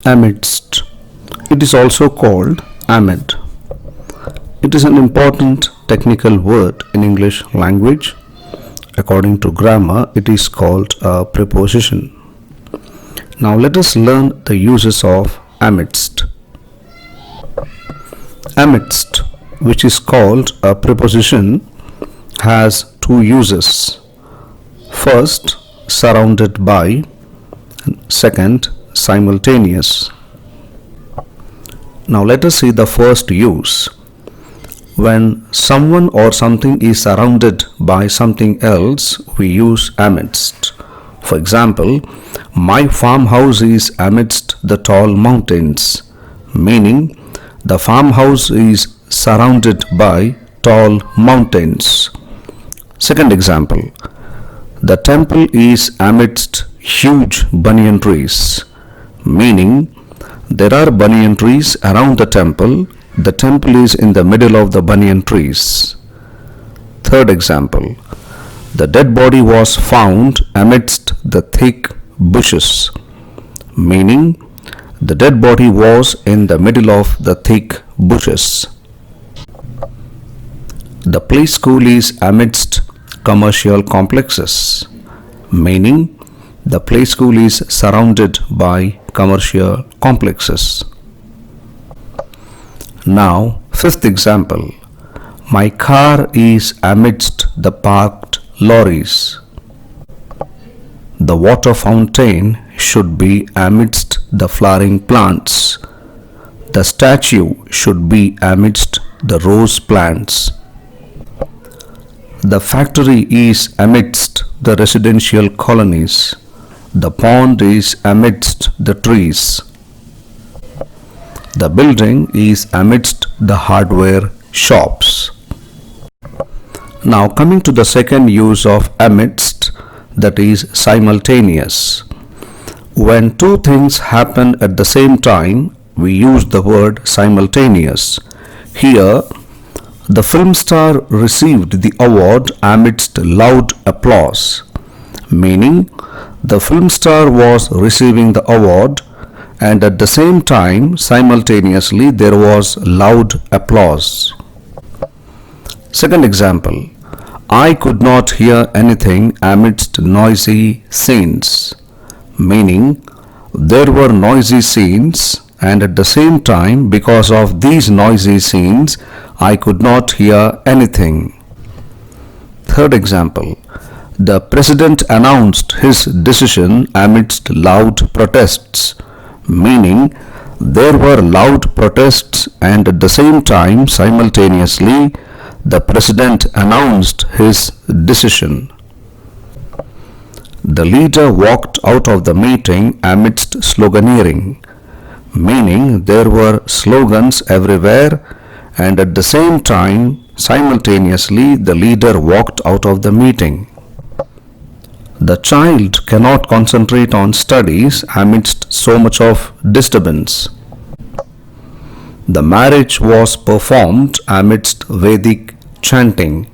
Amidst. It is also called amid. It is an important technical word in English language. According to grammar, it is called a preposition. Now let us learn the uses of amidst. Amidst, which is called a preposition, has two uses. First, surrounded by, and second, simultaneous. Now let us see the first use. When someone or something is surrounded by something else, we use amidst. For example, my farmhouse is amidst the tall mountains, meaning the farmhouse is surrounded by tall mountains. Second example, the temple is amidst huge banyan trees, meaning there are banyan trees around the temple. The temple is in the middle of the banyan trees. Third example, the dead body was found amidst the thick bushes, meaning the dead body was in the middle of the thick bushes. The play school is amidst commercial complexes, meaning the play school is surrounded by commercial complexes. Now, fifth example, my car is amidst the parked lorries. The water fountain should be amidst the flowering plants. The statue should be amidst the rose plants. The factory is amidst the residential colonies. The pond is amidst the trees. The building is amidst the hardware shops. Now coming to the second use of amidst, that is simultaneous. When two things happen at the same time, we use the word simultaneous. Here, the film star received the award amidst loud applause, meaning the film star was receiving the award and at the same time simultaneously there was loud applause. Second example, I could not hear anything amidst noisy scenes, meaning there were noisy scenes and at the same time because of these noisy scenes I could not hear anything. Third example, the president announced his decision amidst loud protests, meaning there were loud protests and at the same time simultaneously the president announced his decision. The leader walked out of the meeting amidst sloganeering, meaning there were slogans everywhere and at the same time simultaneously the leader walked out of the meeting. The child cannot concentrate on studies amidst so much of disturbance. The marriage was performed amidst Vedic chanting.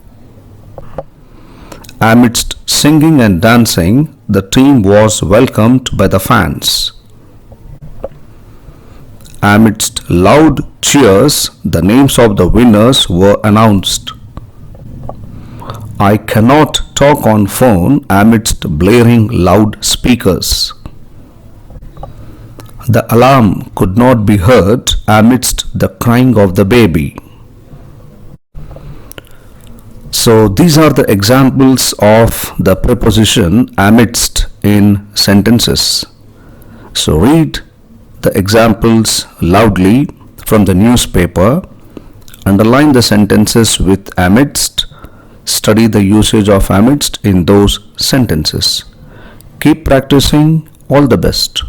Amidst singing and dancing, the team was welcomed by the fans. Amidst loud cheers, the names of the winners were announced. I cannot talk on phone amidst blaring loud speakers. The alarm could not be heard amidst the crying of the baby. So these are the examples of the preposition amidst in sentences. So read the examples loudly from the newspaper, underline the sentences with amidst, study the usage of amidst in those sentences. Keep practicing. All the best.